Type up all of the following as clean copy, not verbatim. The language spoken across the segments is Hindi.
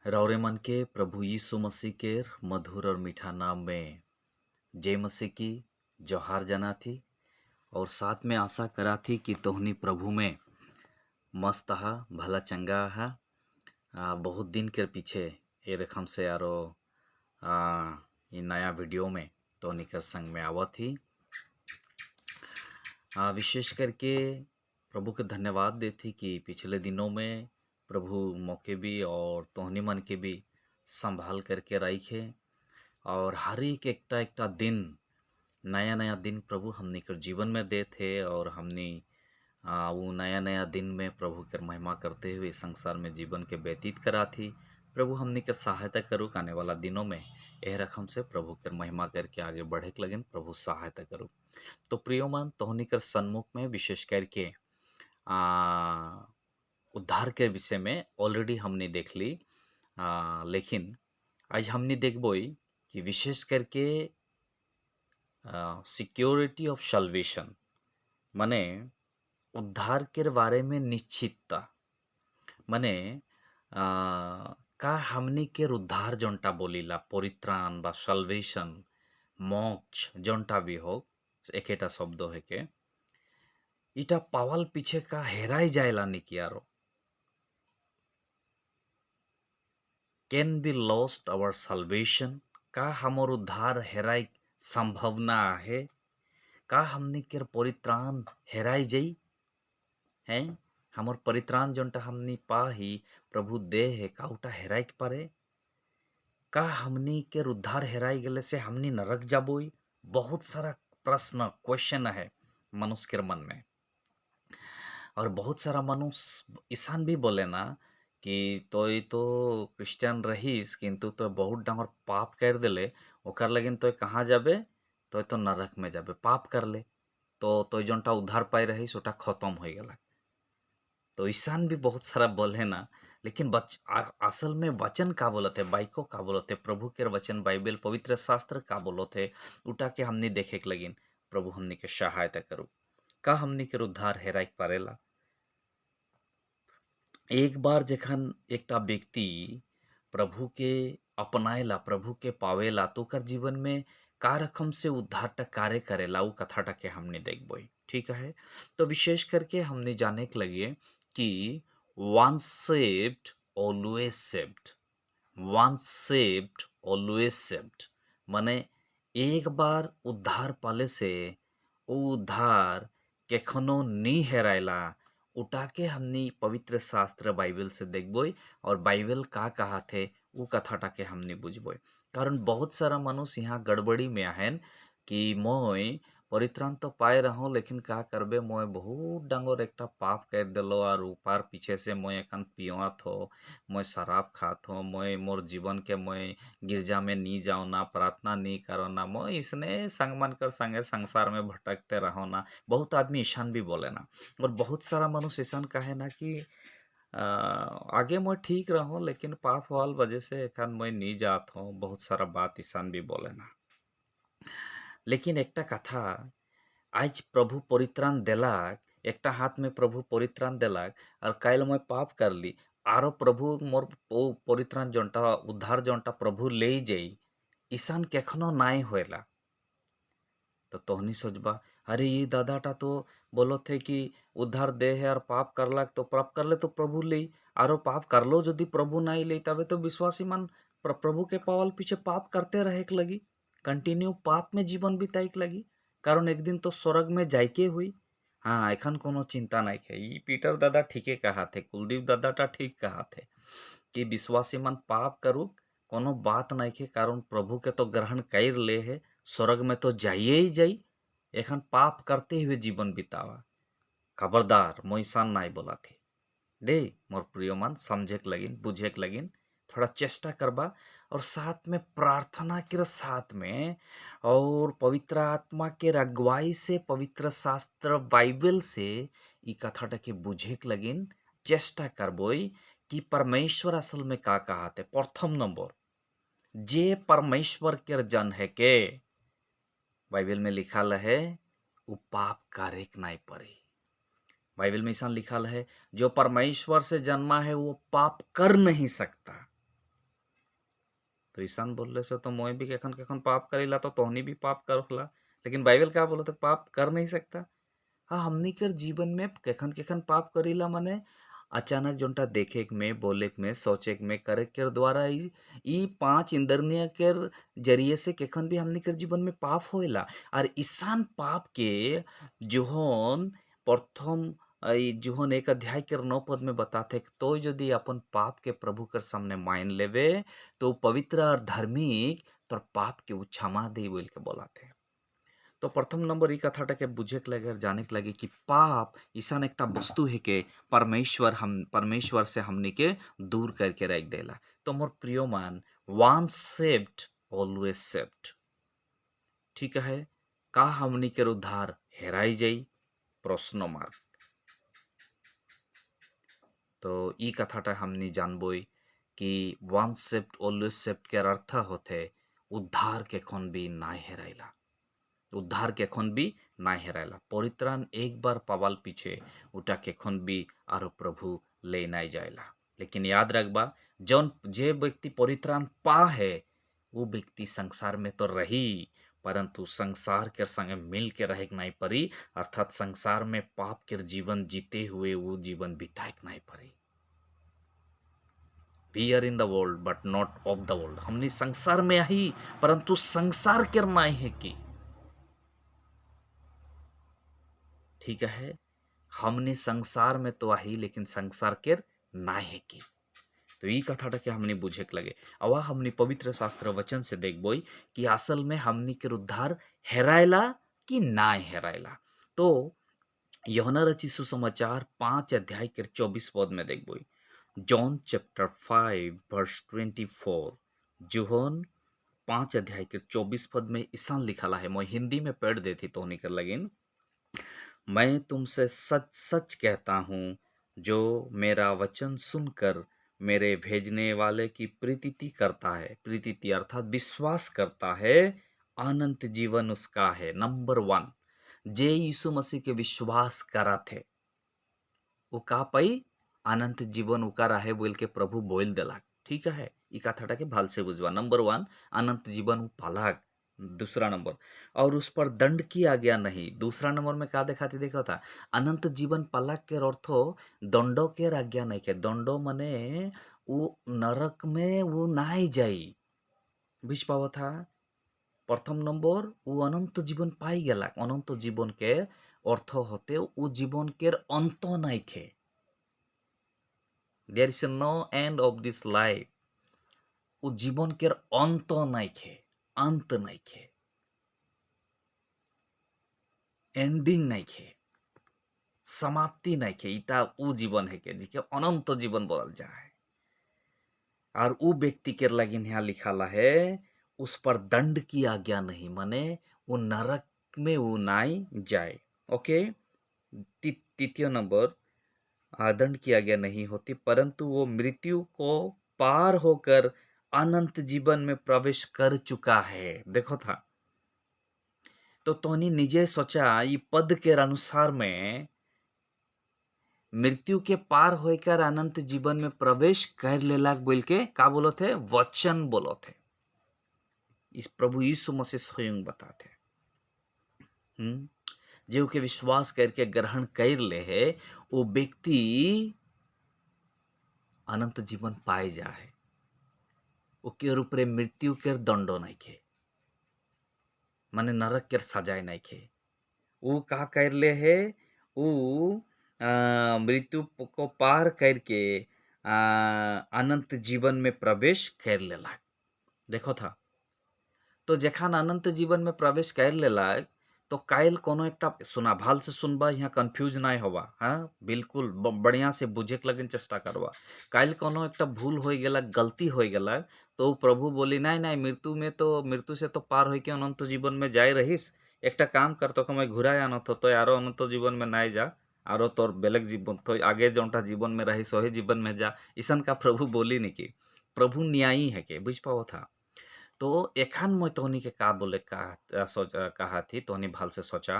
रौरे मन के प्रभु यीशु मसीह के मधुर और मीठा नाम में जय मसीह की जोहार जना थी। और साथ में आशा करा थी कि तोहनी प्रभु में मस्त हा भला चंगा हा। बहुत दिन के पीछे ये रकम से यारो ये नया वीडियो में तोहनी के संग में आवत थी। विशेष करके प्रभु के धन्यवाद देती कि पिछले दिनों में प्रभु मौके भी और तोहनी मन के भी संभाल करके रखे। और हर एक एकटा एकटा दिन नया नया दिन प्रभु हमनी कर जीवन में दे थे। और हमनी वो नया नया दिन में प्रभु कर महिमा करते हुए संसार में जीवन के व्यतीत करा थी। प्रभु हमनी के सहायता करो आने वाला दिनों में यह रकम से प्रभु कर महिमा करके आगे बढ़े के लगन प्रभु सहायता करो। तो प्रियोमान तोहनी कर सन्मुख में विशेष करके उद्धार के विषय में ऑलरेडी हमने देख ली। लेकिन आज हमने देखबोई कि विशेष करके सिक्योरिटी ऑफ सल्वेशन माने उद्धार के बारे में निश्चितता माने का हमनी के उद्धार जोंटा बोलीला परित्राण बा सल्वेशन मोक्ष जोंटा भी हो एकेटा शब्द है के इटा पावल पीछे का हेराई जाएला निकियारो can be lost our salvation का हमर उद्धार हेराई संभावना है का हमनी के परित्राण हेराई जाई हैं हमर परित्राण जोंटा हमनी पाही प्रभु दे है काउटा हेराई के पारे का हमनी के उद्धार हेराई गेले से हमनी नरक जाबोई। बहुत सारा प्रश्न क्वेश्चन है मनुष्य के मन में। और बहुत सारा मनुष्य ईसान भी बोले ना कि तोय तो क्रिश्चियन रहीस किंतु तो बहुत डांगर पाप कर देले ओकर लगिन तो कहाँ जाबे तो नरक में जाबे पाप कर ले तो जोंटा उद्धार पाई रहीस ओटा खत्म हो गला। तो ईसान भी बहुत सारा बोले ना लेकिन असल में वचन का बोलते बाइको का बोलते प्रभु के वचन बाइबल पवित्र शास्त्र का बोलते उठा के हमने देखे के लगिन प्रभु हमने के सहायता करू का हमने के उद्धार हेराई पारेला। एक बार जखन एकटा व्यक्ति प्रभु के अपनाएला प्रभु के पावेला तो कर जीवन में का रकम से उद्धार टा कार्य करेला वो कथाटा के हमने देखबोई ठीक है। तो विशेष करके हमने जाने के लगे कि once saved always saved once saved always saved माने एक बार उद्धार पाले से वो उद्धार केखनो नहीं हेरायला उठा के हमनी पवित्र शास्त्र बाइबल से देखबोई। और बाइबल का कहा थे वो कथाटा के हमने बुझबोई। कारण बहुत सारा मनुष्य यहाँ गड़बड़ी में आहन कि मोय परित्राण तो पाए रहो लेकिन का करबे मोय बहुत डांगोर एकटा पाप कर दिलो और ऊपर पीछे से मोय एखन पियोत हो मोय शराब खात हो मोय मोर जीवन के मोय गिरजा में नहीं जाओ ना प्रार्थना नहीं करो ना मोय इसने संगमन कर संगे संसार में भटकते रहो ना। बहुत आदमी ईशान भी बोले ना और बहुत सारा मनुष्य ईशान कहे ना कि आगे मैं ठीक रहूं लेकिन पाप वाल वजह से एखन मैं नहीं जात हूँ बहुत सारा बात ईशान भी बोले ना। लेकिन एकटा कथा आज प्रभु परित्राण देलाक एकटा हाथ में प्रभु परित्राण देलाक और काल मैं पाप कर ली आरो प्रभु मोर परित्राण जोंटा उद्धार जोंटा प्रभु ले जाई ईशान केखनो नाई होएला। तो तोहनी सोचबा अरे ये दादाटा तो बोलो थे कि उद्धार दे है और पाप करलाक तो पाप कर ले तो प्रभु ले आरो पाप कर लो यदि प्रभु नहीं ले तबे तो विश्वासी मन प्रभु के पावल पीछे पाप करते रहे के लगी कंटिन्यू पाप में जीवन बिताई के लगी। कारण एक दिन तो स्वर्ग में जाइके हुई। हाँ एखन कोनो चिंता नहीं है ई पीटर दादा ठीके कहा थे कुलदीप दादाटा ठीक कहा थे कि विश्वासी मन पाप करू कोनो बात नहीं के कारण प्रभु के तो ग्रहण कर ले है स्वर्ग में तो जाइए ही जाई एखन पाप करते हुए जीवन बितावा। खबरदार मोइसान नहीं बोला थे दे मोर प्रिय मन समझे के लगिन बुझे के लगिन थोड़ा चेष्टा करबा और साथ में प्रार्थना के साथ में और पवित्र आत्मा के अगुवाई से पवित्र शास्त्र बाइबल से ई कथाटा के बुझे के लगिन चेष्टा करबोई कि परमेश्वर असल में का कहा थे। प्रथम नंबर जे परमेश्वर के जन है के बाइबल में लिखा है वो पाप करे नहीं पड़े। बाइबल में ऐसा लिखा है जो परमेश्वर से जन्मा है वो पाप कर नहीं सकता। तो ईशान बोलले से तो मोय भी केखन केखन पाप करेला तो तोहनी भी पाप करला। लेकिन बाइबल क्या बोलत है, पाप कर नहीं सकता। हाँ, हमनी कर जीवन में केखन केखन पाप करीला, माने अचानक जोनटा देखे में, बोले में, सोचे में, करे के द्वारा ई पांच इंद्रिय के जरिए से केखन भी हमनी कर जीवन में पाप होएला। और ईसान पाप के जोहन प्रथम जोहन 1 अध्याय के 9 पद में बताते तो यदि अपन पाप के प्रभु कर सामने मान लेवे तो पवित्र और धार्मिक तोर पाप के उ क्षमा दे बोल के बोलाते। तो प्रथम नंबर ई कथाटा के बुझे के लगे, जाने के लगे कि पाप ईसान एक वस्तु है के परमेश्वर से हमनी के दूर करके रख देला। तो मोर प्रियो मान, वंस सेव्ड ऑलवेज सेव्ड। ठीक है, का हमनी के उद्धार हेराई जाई? प्रश्न मार्क। तो ई कथाटा हमनी जानबोई कि वंस सेव्ड ऑलवेज सेव्ड के अर्थ होते उद्धार के खन भी ना हेराइला, उद्धार के खन भी ना हेराइला। परित्राण एक बार पावाल पीछे उटा के खन भी आरो प्रभु ले नहीं जाएला। लेकिन याद रखबा, जौन जे व्यक्ति परित्राण पा है वो व्यक्ति संसार में तो रही, परंतु संसार के संगे मिल के रहे नहीं परी, अर्थात संसार में पाप के जीवन जीते हुए वो जीवन बिताए नहीं परी। We are in the world but not of the world. हमने संसार में आई परंतु संसार के नहीं है कि, ठीक है, हमने संसार में तो आई लेकिन संसार के ना है कि। तो ई कथाटा के हमने बुझे के लगे। अवा हमने पवित्र शास्त्र वचन से देखबोई कि असल में हमनी के उद्धार हेरायला कि ना हेरायला। तो यूहन्ना रचित सुसमाचार 5 अध्याय के 24 पद में देखबोई। John chapter 5 verse 24। जोहन 5 अध्याय के 24 पद में ईसान लिखा है। मैं हिंदी में पढ़ देती तो निकल लगिन। मैं तुमसे सच सच कहता हूँ, जो मेरा वचन सुनकर मेरे भेजने वाले की प्रीति करता है, प्रीति अर्थात विश्वास करता है, अनंत जीवन उसका है। नंबर 1, जे यीशु मसीह के विश्वास करा थे वो का पाई अनंत जीवन उकारा है बोल के प्रभु बोल देला। ठीक है, ई कथाटा के भाल से बुझवा। नंबर 1, अनंत जीवन उ पालाक। दूसरा नंबर, और उस पर दंड की आज्ञा नहीं। दूसरा नंबर में का दिखाती देखा था, अनंत जीवन पालाक के अर्थो दंडो के आज्ञा नहीं के। दंडो मने वो नरक में वो नाई जाई, बुझ पावा था। प्रथम नंबर वो अनंत जीवन पाई गेला। अनंत जीवन के अर्थ होते वो जीवन के अंत नहीं थे। There is no end of this life. वो जीवन के अंत नहीं थे, अंत नहीं थे, एंडिंग नहीं थे, समाप्ति नहीं थे। इता वो जीवन है के जिके अनंत जीवन बोलल जाए। और वो व्यक्ति के लगी यहाँ लिखाला है उस पर दंड की आज्ञा नहीं, माने वो नरक में वो नाई जाए। ओके, तृतीय नंबर, दंड की आज्ञा नहीं होती, परंतु वो मृत्यु को पार होकर अनंत जीवन में प्रवेश कर चुका है। देखो था, तो तोनी निजे सोचा ये पद के अनुसार में मृत्यु के पार होकर अनंत जीवन में प्रवेश कर लेला बोल के का बोलो थे, वचन बोलो थे। इस प्रभु यीशु मसीह स्वयं बताते। जो के विश्वास करके ग्रहण कर ले है वो व्यक्ति अनंत जीवन पाए जाए। ओके ऊपरे मृत्यु के दंडो नहीं खे, माने नरक के सजाए नहीं खे। वो का कर ले है, वो मृत्यु को पार करके अनंत जीवन में प्रवेश कर लेला। देखो था, तो जखन अनंत जीवन में प्रवेश कर लेला तो कायल कोनो एक सुना भाल से सुनबा, यहाँ कंफ्यूज नहीं होबा। हाँ, बिल्कुल बढ़िया से बुझे के लगन चेष्टा करवा। कायल कोनो एक भूल हो गला, गलती हो गला, तो प्रभु बोली नहीं नहीं, मृत्यु में तो मृत्यु से तो पार हो के अनंत जीवन में जाए रहीस। एक काम कर, तो मैं घुराए अनंत तो यारो अनंत जीवन में नहीं जा, आरो तोर बेलग जीवन तो आगे जोटा जीवन में रहीस वही जीवन में जा। ईसन का प्रभु बोली नहीं कि प्रभु न्यायी है के, बुझ पाओ था। तो एखान मैं तोहनी के का बोले कहा थी, तोहनी भाल से सोचा।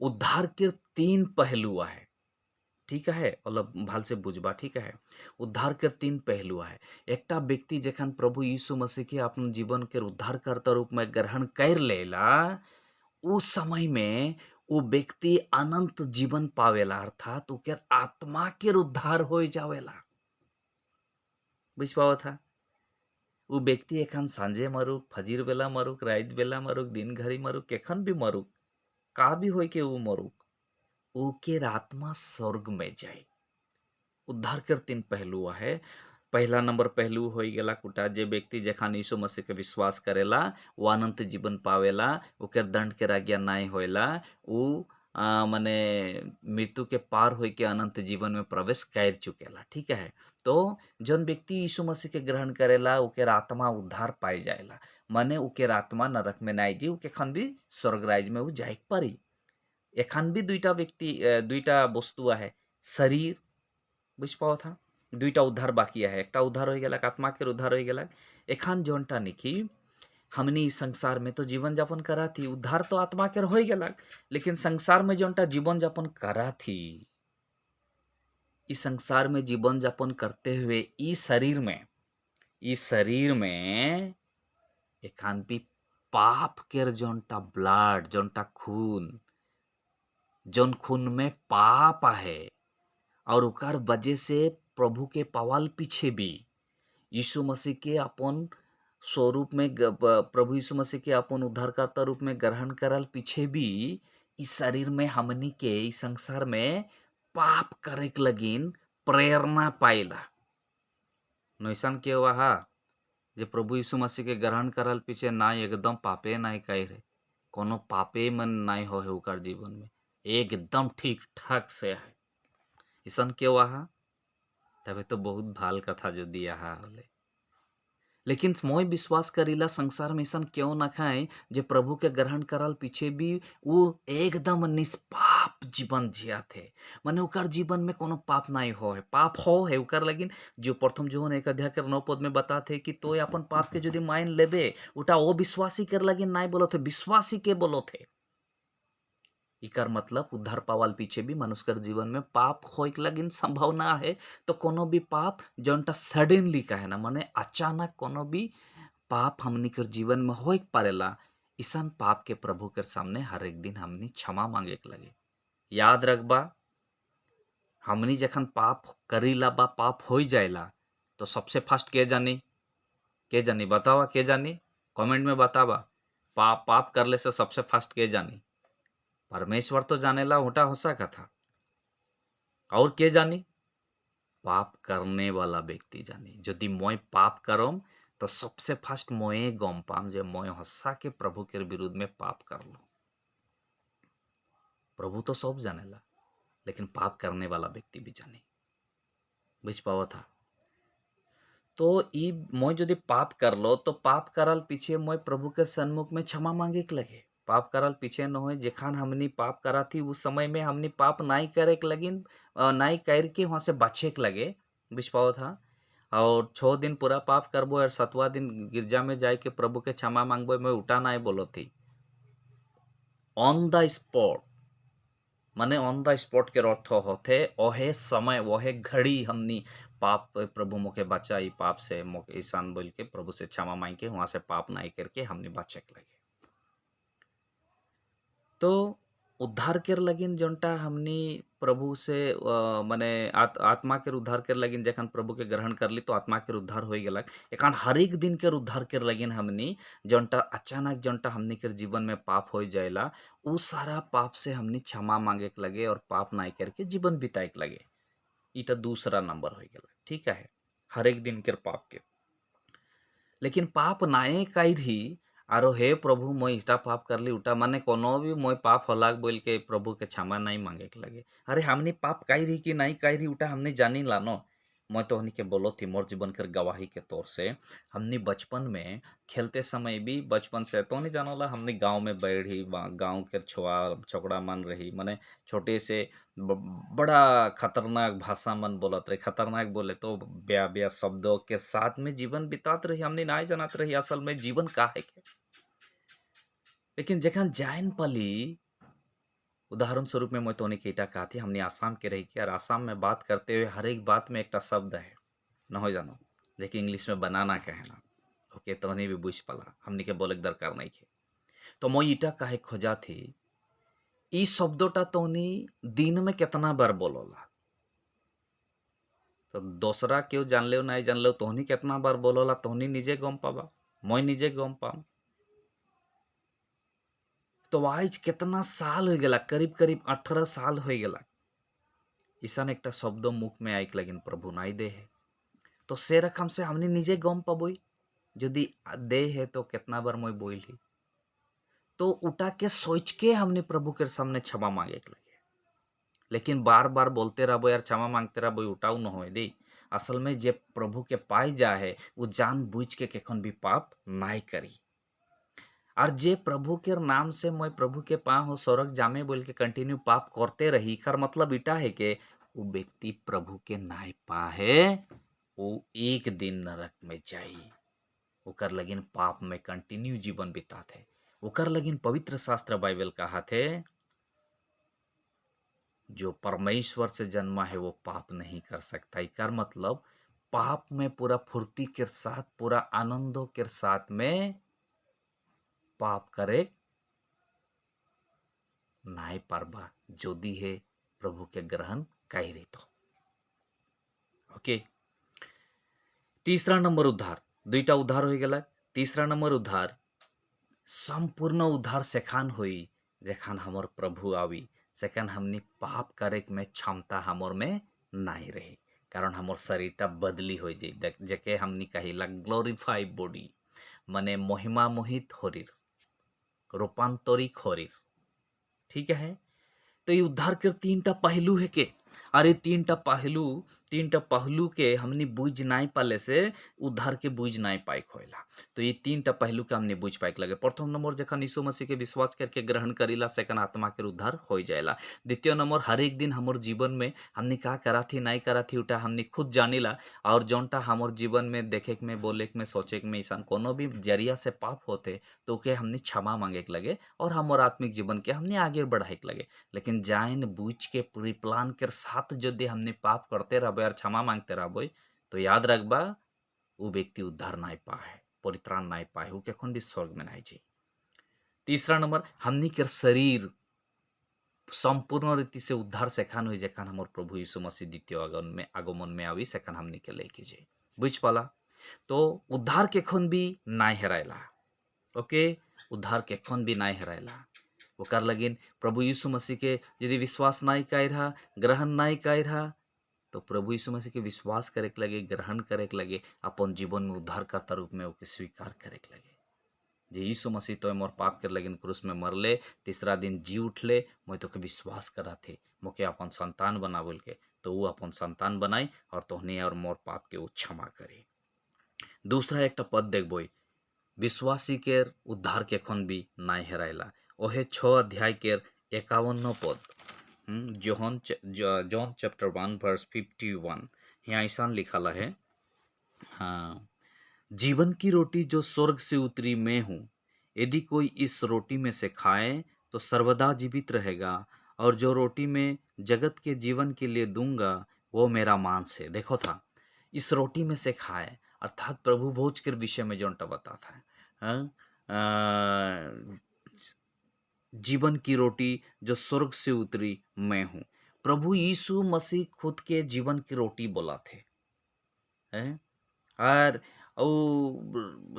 उद्धार के 3 पहलू है। ठीक है अलग भाल से बुझबा ठीक है। उद्धार के तीन पहलू है। एकटा व्यक्ति जखन प्रभु यीशु मसीह के अपन जीवन के उद्धारकर्ता रूप में ग्रहण कर लेला, उस समय में वो व्यक्ति अनंत जीवन पावेला, अर्थात ओकर आत्मा के उद्धार हो जावेला। बुझ पावा था। वो व्यक्ति एखन सांझे मरुक, फजीर बेला मरुक, रात बेला मरुक, दिन घड़ी मरुक, केखन भी मरुक, का भी होय के वो मरुक, ओकर आत्मा स्वर्ग में जाए। उद्धार के तीन पहलू है। पहला नंबर पहलू हो गेला कुटा जे व्यक्ति जखन यीशु मसीह के विश्वास करेला वो अनंत जीवन पावेला, ओकर दंड के आज्ञा नाई होएला, उ माने मृत्यु के पार होई के अनंत जीवन में प्रवेश कर चुकेला। ठीक है। तो जौन व्यक्ति यीशु मसीह के ग्रहण करेला ओकर आत्मा उद्धार पाई जाएला, माने ओकर आत्मा नरक में नाई जी, ओके खन भी स्वर्ग राज्य में वो जाए पारी। एखान भी दुईटा व्यक्ति दुईटा वस्तु है, शरीर बुझ पाओ था, दुईटा उद्धार बाकी है। एकटा उद्धार हो गया, आत्मा के उद्धार हो गया। एखान जोनटा निकी हमनी इस संसार में तो जीवन यापन करा थी, उद्धार तो आत्मा के हो गया, लेकिन संसार में जोनटा जीवन यापन करा थी, इस संसार में जीवन यापन करते हुए इस शरीर में एखान भी पाप के जोनटा ब्लड, जोनटा खून, जोन खून में पाप है और ओकर वजह से प्रभु के पवाल पीछे भी यीशु मसीह के अपन स्वरूप में प्रभु यीशु मसीह के अपन उद्धारकर्ता रूप में ग्रहण करल पीछे भी इस शरीर में हमनी के इस संसार में पाप करे के लगिन प्रेरणा पाइला। नैसन के वहा जे प्रभु यीशु मसीह के ग्रहण करल पीछे ना एकदम पापे नहीं कह रहे, कोनो पापे मन नहीं हो है ओकर जीवन में, एकदम ठीक ठाक से है। ईसन के वहा तबे तो बहुत भाल कथा जो दिया है। लेकिन मोय विश्वास करीला संसार में ऐसा क्यों ना खाए जे प्रभु के ग्रहण करल पीछे भी वो एकदम निष्पाप जीवन जिया थे, माने ओकर जीवन में कोनो पाप नहीं हो है। पाप हो है ओकर, लेकिन जो प्रथम जोहन 1 अध्याय के 9 पद में बताते कि तो अपन पाप के यदि मान लेबे उटा वो विश्वासी कर लगी नहीं बोलो थे, विश्वासी के बोलो थे। इकर मतलब उद्धार पावाल पीछे भी मनुष्य के जीवन में पाप होए के लगिन संभावना है। तो कोनो भी पाप जोनटा सडनली कहे ना, माने अचानक कोनो भी पाप हमनी के जीवन में होए पारेला, इसन पाप के प्रभु के सामने हर एक दिन हमनी क्षमा मांगे के लगे। याद रखबा, हमनी जखन पाप करीला बा पाप हो जाएला तो सबसे फर्स्ट के जानी बतावा, के जानी कमेंट में बतावा। पाप पाप करले से सबसे फर्स्ट के जानी? परमेश्वर तो जानेला होटा हो सका था, और के जानी? पाप करने वाला व्यक्ति जानी। यदि मोय पाप करम तो सबसे फर्स्ट मोये गम पाम जे मोय हस्सा के प्रभु के विरुद्ध में पाप कर लो। प्रभु तो सब जानेला, लेकिन पाप करने वाला व्यक्ति भी जाने। बुझ पावा था। तो ई मोय यदि पाप कर लो तो पाप करल पीछे मोय प्रभु के सन्मुख में क्षमा मांगे के लगे। पाप करल पीछे न हो जेखान हमनी पाप करा थी उस समय में हमनी पाप नहीं करे के लगिन, नहीं कर के वहाँ से बचे के लगे। बुझ पाओ था। और 6 दिन पूरा पाप करबो और 7वां दिन गिरजा में जाए के प्रभु के क्षमा मांगबो, मैं उठा नहीं बोलो थी। ऑन द स्पॉट, माने ऑन द स्पॉट के अर्थ होते ओहे समय वहे घड़ी हमनी पाप प्रभु मोके बचाई पाप से, मोके ईशान बोल के प्रभु से क्षमा मांग के वहां से पाप नहीं करके हमने बचे के लगे। तो उद्धार कर लगिन जोनटा हमनी प्रभु से माने आत्मा के उद्धार कर लगिन जखन प्रभु के ग्रहण कर ली तो आत्मा के उद्धार हो गया। एकान हर एक दिन के उद्धार कर लगिन हमनी जोनटा अचानक जोनटा हमनी के जीवन में पाप हो जाएला, उ सारा पाप से हमनी क्षमा मांगे के लगे और पाप नहीं करके जीवन बिताए के लगे। इटा दूसरा नंबर हो गया। ठीक है, हर एक दिन के पाप के। लेकिन पाप नाए कायरी आरो हे प्रभु मैं इटा पाप कर ली उटा, माने कोनो भी मैं पाप होला बोल के प्रभु के क्षमा नहीं मांगे के लगे। अरे हमनी पाप कायरी कि नहीं कायरी उटा हमने जानी लानो। मैं तो हनी के बोलो थी मोर जीवन कर गवाही के तौर से, हमने बचपन में खेलते समय भी बचपन से तो नहीं जानला, हमने गांव में बैठी गांव के छुआ छोकड़ा मन रही, माने छोटे से बड़ा खतरनाक भाषा मन बोलत रही, खतरनाक बोले तो ब्या ब्या शब्दों के साथ में जीवन बितात रही। हमने नहीं जानत रही असल में जीवन का है के। लेकिन जखन जान पाली उदाहरण स्वरूप में मैं तो नहीं ईटा कहा थी हमने आसाम के रही के और आसाम में बात करते हुए हर एक बात में एक शब्द है न हो जानो देखिए इंग्लिश में बनाना कहना ओके तो नहीं भी बुझ पाला हमने के बोले दरकार नहीं के तो मैं ईटा काहे खोजा थी ई शब्दोटा तो दिन में कितना बार बोलोला तो दूसरा क्यों जान लो नहीं जान लो तोहनी कितना बार बोलोला तोहनी निजे गम पाबा मैं निजे गम पाम तो आज कितना साल हो गला करीब करीब 18 साल हो गला ईसान एक शब्द मुख में आइक लगिन प्रभु नाई दे है तो से रकम से हमने निजे गम पाबई यदि दे है तो कितना बार मैं बोली तो उठा के सोच के हमने प्रभु के सामने क्षमा मांगे लगे लेकिन बार बार बोलते रहो यार क्षमा मांगते रहो उठाऊ न हो दे असल में जे प्रभु के पाई जा है वो जान बुझ के कखन भी पाप नाई करी और जे प्रभु के नाम से मैं प्रभु के पा हो स्वर्ग जामे बोल के कंटिन्यू पाप करते रही कर मतलब इटा है कि वो व्यक्ति प्रभु के नाय पा है वो एक दिन नरक में जाई ओकर लगिन पाप में कंटिन्यू जीवन बिताते ओकर लगिन पवित्र शास्त्र बाइबल कहा थे जो परमेश्वर से जन्मा है वो पाप नहीं कर सकता इकर मतलब पाप में पूरा फुर्ती के साथ पूरा आनंदों के साथ में पाप करे नाय पारबा जोदी है प्रभु के ग्रहण कही तो ओके तीसरा नंबर उद्धार दुईटा उद्धार हो गला तीसरा नंबर उद्धार संपूर्ण उद्धार सेखान हुई जेखान हमर प्रभु आवी सेखान हमनी पाप करे में क्षमता हमर में नहीं रही कारण हमर शरीरटा बदली हो जाए जेके हमनी कहिला ग्लोरीफाई बॉडी माने महिमा मोहित शरीर रूपांतरिक शरीर ठीक है तो ये उद्धार के तीनटा पहलू है के अरे तीनटा पहलू के हमने बुझ नहीं पाले से उद्धार के बुझ नहीं पाए खोला तो ये तीनटा पहलू के हमने बुझ पाए लगे प्रथम नंबर जखन यीशु मसीह के विश्वास करके ग्रहण करीला सेकंड आत्मा के उद्धार हो जाएला द्वितीय नंबर हर एक दिन हमारे जीवन में हमने का करा थी नहीं करा थी उठा हमने खुद जानीला और जौनटा हमारे जीवन में देखे में बोले में सोचे में ऐसा कोनो भी जरिया से पाप होते तो के हमने क्षमा मांगे के लगे और हमारे आत्मिक जीवन के हमने आगे बढ़ाए के लगे लेकिन जान बूझ के पूरी प्लान के साथ यदि हमने पाप करते रहबे और क्षमा मांगते रहबे तो याद रखबा वो व्यक्ति उद्धार नहीं पाए परित्राण नहीं पाए वो कखन भी स्वर्ग में नहीं जाए तीसरा नंबर हमनी के शरीर संपूर्ण रीति से उद्धार सेखान हुई जेखान हमारे प्रभु यीशु मसीह द्वितीय आगमन में आवी सेखान हमनी के लेके जाए बुझ पाला तो उद्धार कखन भी नहीं हेरायला ओके उद्धार कखन भी नहीं हेरायला ओकर लगिन प्रभु यीशु मसीह के यदि विश्वास नहीं कर रहा ग्रहण नहीं कर रहा तो प्रभु यीशु मसीह के विश्वास करे के लगे ग्रहण करे के लगे अपन जीवन में उद्धारकर्ता रूप में ओके स्वीकार करे के लगे जे यीशु मसीह तो मोर पाप के लगिन क्रूस में मरले तीसरा दिन जी उठले मैं तो के विश्वास करा थे मोके अपन संतान बना बोल के तो वो अपन संतान बनाई और तोहने और मोर पाप के वो क्षमा करे दूसरा एक पद देखबो विश्वासी के उद्धार के खन भी नहीं हेरायला ओहे 6 अध्याय के 51 पद जॉन चैप्टर 1 वर्स 51 यहाँ ऐसा लिखा है हाँ जीवन की रोटी जो स्वर्ग से उतरी मैं हूँ यदि कोई इस रोटी में से खाए तो सर्वदा जीवित रहेगा और जो रोटी मैं जगत के जीवन के लिए दूंगा वो मेरा मांस है देखो था इस रोटी में से खाए अर्थात प्रभु भोज के विषय में जो बताता है जीवन की रोटी जो स्वर्ग से उतरी मैं हूँ प्रभु यीशु मसीह खुद के जीवन की रोटी बोला थे हैं और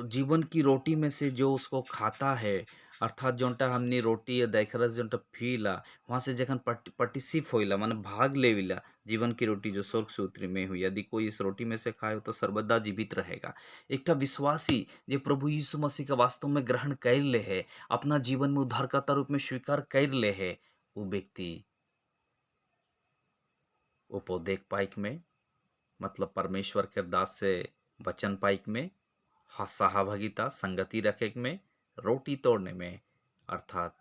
जीवन की रोटी में से जो उसको खाता है अर्थात जोनटा हमने रोटी या देखरस जोनटा फीला वहाँ से जखन पार्टिसिप होइला माने भाग लेविला जीवन की रोटी जो स्वर्ग से उतरी में हुई यदि कोई इस रोटी में से खाए तो सर्वदा जीवित रहेगा एक विश्वासी जो प्रभु यीशु मसीह का वास्तव में ग्रहण कर ले है अपना जीवन में उद्धारकर्ता रूप में स्वीकार कर ले है वो व्यक्ति वो देख पाइक में मतलब परमेश्वर के दास से वचन पाइक में सहभागिता संगति रखे में रोटी तोड़ने में अर्थात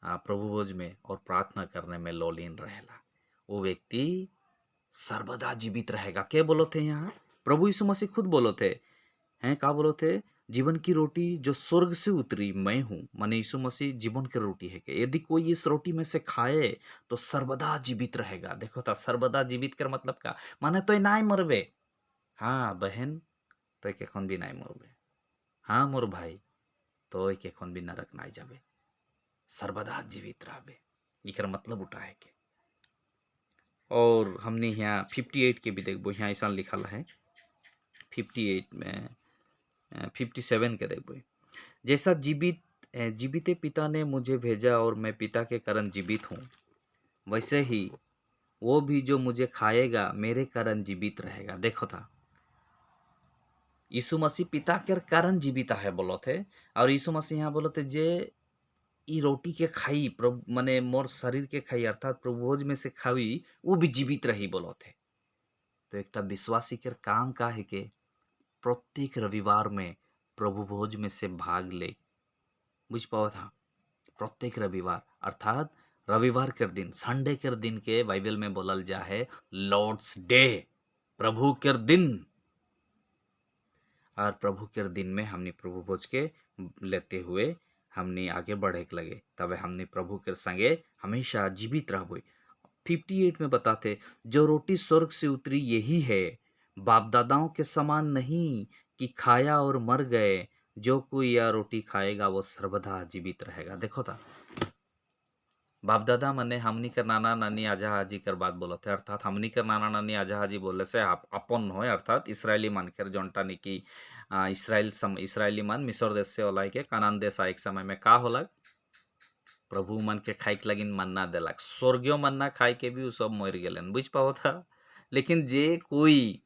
प्रभु भोज में और प्रार्थना करने में लोलीन रहेला वो व्यक्ति सर्वदा जीवित रहेगा। क्या बोलो थे यहाँ प्रभु यीशु मसीह खुद बोलो थे हैं का बोलो थे जीवन की रोटी जो स्वर्ग से उतरी मैं हूँ, माने यीशु मसीह जीवन की रोटी है कि यदि कोई इस रोटी में से खाए तो सर्वदा जीवित रहेगा। देखो ता सर्वदा जीवित कर मतलब का माने तो नाई मरबे। हाँ बहन, तो एक এখন भी नाई मरबे। हाँ मोर भाई, तो एक এখন भी नरक नाई जाबे, सर्वदा जीवित रहबे। इकर मतलब उठा है के। और हमने यहाँ 58 के भी देखबो, यहाँ ऐसा लिखल है 58 में 57 के देखबो। जैसा जीवित पिता ने मुझे भेजा और मैं पिता के कारण जीवित हूँ, वैसे ही वो भी जो मुझे खाएगा मेरे कारण जीवित रहेगा। देखो था यीशु मसीह पिता के कारण जीवित है बोलो थे। और यीशु मसीह यहाँ बोलो थे जे ई रोटी के खाई प्रभु माने मोर शरीर के खाई अर्थात प्रभु भोज में से खावी वो भी जीवित रही बोलो थे। तो एक विश्वासी के काम का है कि प्रत्येक रविवार में प्रभु भोज में से भाग ले। बुझ पाओ था प्रत्येक रविवार अर्थात रविवार के दिन संडे के दिन के बाइबल में बोलल जा है लॉर्ड्स डे, प्रभु के दिन। और प्रभु के दिन में हमने प्रभु भोज के लेते हुए हमने आगे बढ़े के लगे, तब हमने प्रभु के संगे हमेशा जीवित रहबो। 58 में बताते जो रोटी स्वर्ग से उतरी यही है, बाप दादाओं के समान नहीं कि खाया और मर गए, जो कोई यह रोटी खाएगा वो सर्वदा जीवित रहेगा। देखो था बाप दादा मने हमनी कर नाना नानी आजा हाजी कर बात बोलते अर्थात हमनी कर नाना नानी आजा हाजी बोले से अपन होय अर्थात इसराइली मान कर जोनटा निकी इसराइली मान मिस्र देश से ओलाई के कानान देश एक समय में का होला प्रभु मन के खाई के लगिन मन्ना देलक, स्वर्गीय मन्ना खाई के भी उ सब मर गेलन। बुझ पाओ था। लेकिन जे कोई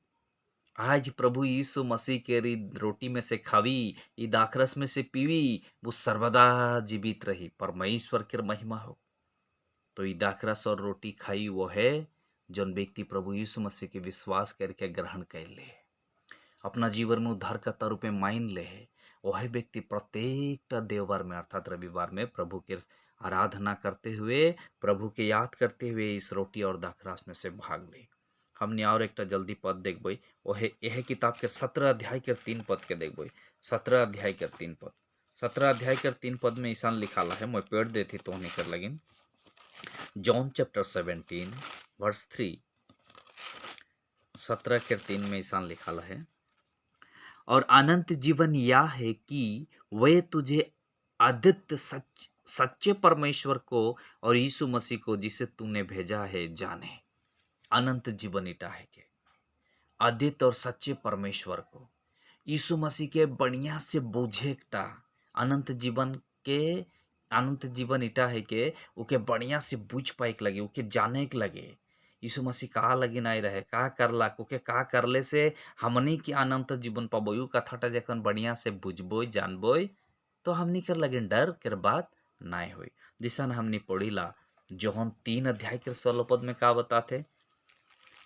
आज प्रभु यीशु मसीह के रोटी में से खावी ई दाखरस में से पीवी वो सर्वदा जीवित रही, परमेश्वर के महिमा हो। तो ई दाखरस और रोटी खाई वो है जोन व्यक्ति प्रभु यीशु मसीह के विश्वास करके ग्रहण कर ले, अपना जीवन में उद्धारकर्ता रूप में मान ले है। वह व्यक्ति प्रत्येक देववार में अर्थात रविवार में प्रभु के आराधना करते हुए प्रभु के याद करते हुए इस रोटी और दाखरस में से भाग ले। हमने और एक जल्दी पद देखब वह यह किताब के 17 अध्याय के 3 पद के देखब। 17 अध्याय के 3 पद 17 अध्याय के 3 पद में ऐसा लिखाला है, मैं पेड़ देती तो नहीं कर लगिन। जॉन चैप्टर 17 वर्स 3 17 के 3 में ऐसा लिखाला है, और अनंत जीवन यह है कि वे तुझे आदित्य सच्चे परमेश्वर को और यीशु मसीह को जिसे तूने भेजा है जाने। अनंत जीवन इटा है के आदित्य और सच्चे परमेश्वर को यीशु मसीह के बढ़िया से बूझे टा अनंत जीवन के अनंत जीवन इटा है के उके बढ़िया से बुझ पाए के लगे, उके जाने के लगे यीशु मसीह कहा लगी नहीं रहे का करला कुके का करले से हमनी के अनंत जीवन पाबो। यू कथाटा जखन बढ़िया से बुझबो जानबो तो हमनी कर लगे डर कर बात नहीं हुई। जिसन हमनी पढ़ीला जोहन 3 अध्याय के 16 पद में का बताते,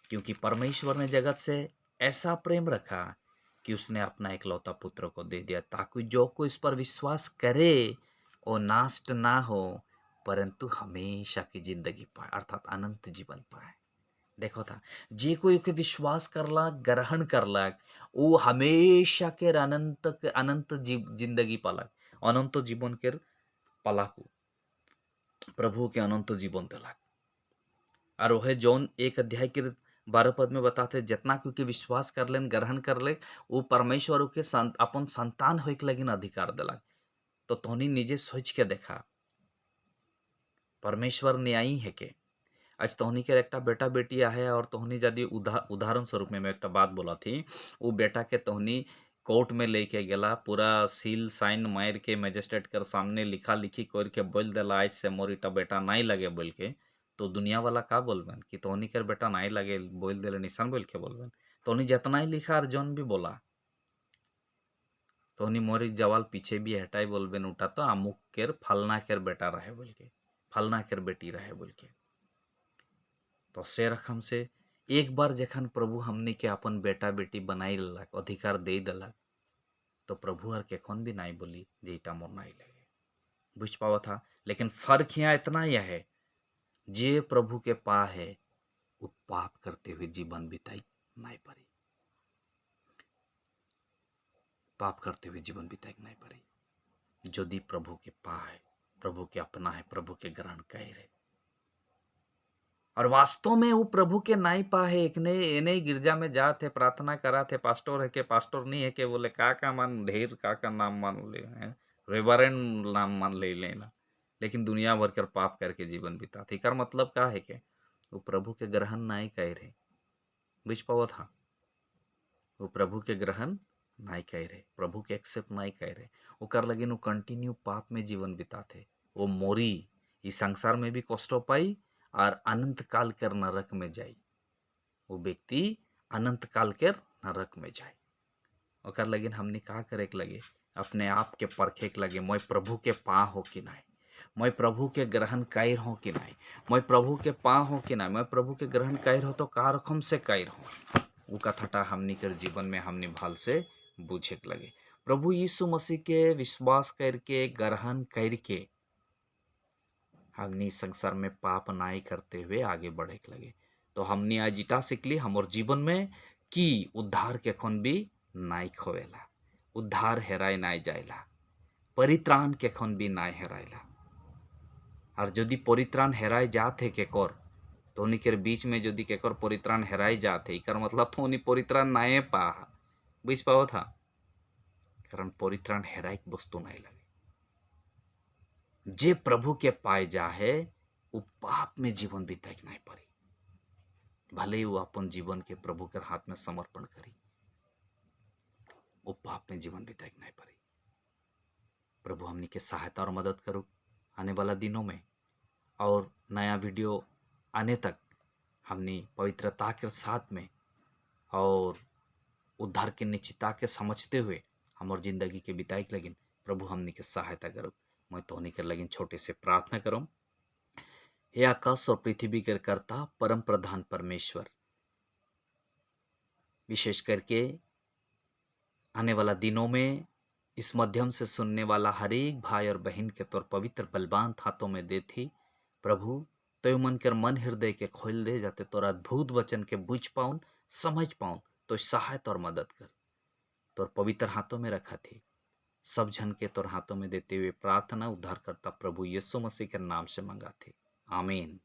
क्योंकि परमेश्वर ने जगत से ऐसा प्रेम रखा कि उसने अपना इकलौता पुत्र को दे दिया ताकि जो कोई इस पर विश्वास करे वो नास्ट ना हो परंतु हमेशा की जिंदगी पाए अर्थात अनंत जीवन पाए। देखो था जे कोई के विश्वास करला ग्रहण करला वो हमेशा के अनंत जिंदगी पालक अनंत जीवन के पालाकू प्रभु के अनंत जीवन दिलक। और वह जौन 1 अध्याय के 12 पद में बताते जितना क्योंकि विश्वास कर लेन ग्रहण कर ले वो परमेश्वर के अपन संतान हो लगिन अधिकार दिलक। तो तोहनी निजे सोच के देखा परमेश्वर न्यायी है के आज तोहनी के एक बेटा बेटी है और तोहनी यदि उदाहरण स्वरूप में मैं एक बात बोला थी वो बेटा के तोहनी कोर्ट में लेके गेला पूरा सील साइन मार के मजिस्ट्रेट कर सामने लिखा लिखी करके बोल दिला आज से मोर इटा बेटा नहीं लगे बोल के, तो दुनिया वाला का बोलबन कि तोहनी कर बेटा नहीं लगे बोल दिले निशान बोल के बोलबन। तोहनी जितना ही लिखा और जौन भी बोला तोहनी मोरी जवाल पीछे भी हटाई बोलबेन उठा तो अमुक केर फलना केर बेटा रहे बोल के फलना केर बेटी रहे बोल के। तो से रकम से एक बार जखन प्रभु हमने के अपन बेटा बेटी बनाई ललक अधिकार दे दिलक तो प्रभु हर के कौन भी नहीं बोली जे इटा मोर नहीं लगे। बुझ पावा था। लेकिन फर्क यहाँ इतना यह है जे प्रभु के पा है वो पाप करते हुए जीवन बिताई नहीं पारी। पाप करते हुए जीवन बिताए नहीं पड़ी। यदि प्रभु के पा है, प्रभु के अपना है, प्रभु के ग्रहण कह रहे और वास्तव में वो प्रभु के नाई पा है, एक ने एने गिरजा में जाते प्रार्थना करा थे, पास्टर है के पास्टर नहीं है के बोले का मान ढेर का नाम मान ले हैं, रेवरेंड नाम मान ले लेना, लेकिन दुनिया भर कर पाप करके जीवन बिताते। कर मतलब का है के वो प्रभु के ग्रहण नाई कह रहे, बुझ पाओ था, वो प्रभु के ग्रहण नाई कह रहे, प्रभु के एक्सेप्ट नाई कह रहे, वो कर लगे वो कंटिन्यू पाप में जीवन बिताते, वो मोरी इस संसार में भी कष्ट पाई और अनंत काल कर नरक में जाई। वो व्यक्ति अनंत काल के नरक में जाए। ओकर लगिन हमने का करे के लगे, अपने आप के परखे के लगे, मैं प्रभु के पा हो कि नहीं, मैं प्रभु के ग्रहण कैर हो कि नहीं, मैं प्रभु के पा हो कि नहीं, मैं प्रभु के ग्रहण कैर हो तो का रकम से कैर हो। वो कथाटा हमनी के जीवन में हमने भाल से बूझे के लगे। प्रभु यीशु मसीह के विश्वास करके ग्रहण करके हमनी संसार में पाप नाई करते हुए आगे बढ़े के लगे। तो हमने आज इटा सीखली हमारे जीवन में कि उद्धार के खन भी नाई खोवेला, उद्धार हेराय नाई जाएला, परित्राण के खन भी नाई हेरायला। और यदि परित्राण हेराय जाते केकर तो उन्हीं के बीच में यदि केकर परित्राण हेराय जाते इकर मतलब तो उन्हीं परित्राण नाए पा, बुझ पाओ था, कारण परित्राण हेराय वस्तु नहीं लगे। जे प्रभु के पाए जा है वो पाप में जीवन बिताए नहीं पड़ी, भले ही वो अपन जीवन के प्रभु के हाथ में समर्पण करी, वो पाप में जीवन बिताए नहीं पड़ी। प्रभु हमनी के सहायता और मदद करो आने वाला दिनों में, और नया वीडियो आने तक हमनी पवित्रता के साथ में और उद्धार के निश्चितता के समझते हुए हमारे जिंदगी के बिताए के लगिन प्रभु हमनी के सहायता करो। मैं तो के लगिन छोटे से प्रार्थना करूँ। हे आकाश और पृथ्वी के कर्ता परम प्रधान परमेश्वर, विशेष करके आने वाला दिनों में इस माध्यम से सुनने वाला हर एक भाई और बहन के तौर पवित्र बलवान हाथों में देती प्रभु, तो मन कर मन हृदय के खोल दे जाते तोर अद्भुत वचन के बुझ पाऊं, समझ पाऊं, तो सहायता और मदद कर तोर पवित्र हाथों में रखा थी। सब जन के तोर हाथों में देते हुए प्रार्थना उद्धारकर्ता प्रभु यीशु मसीह के नाम से मंगाते, आमीन।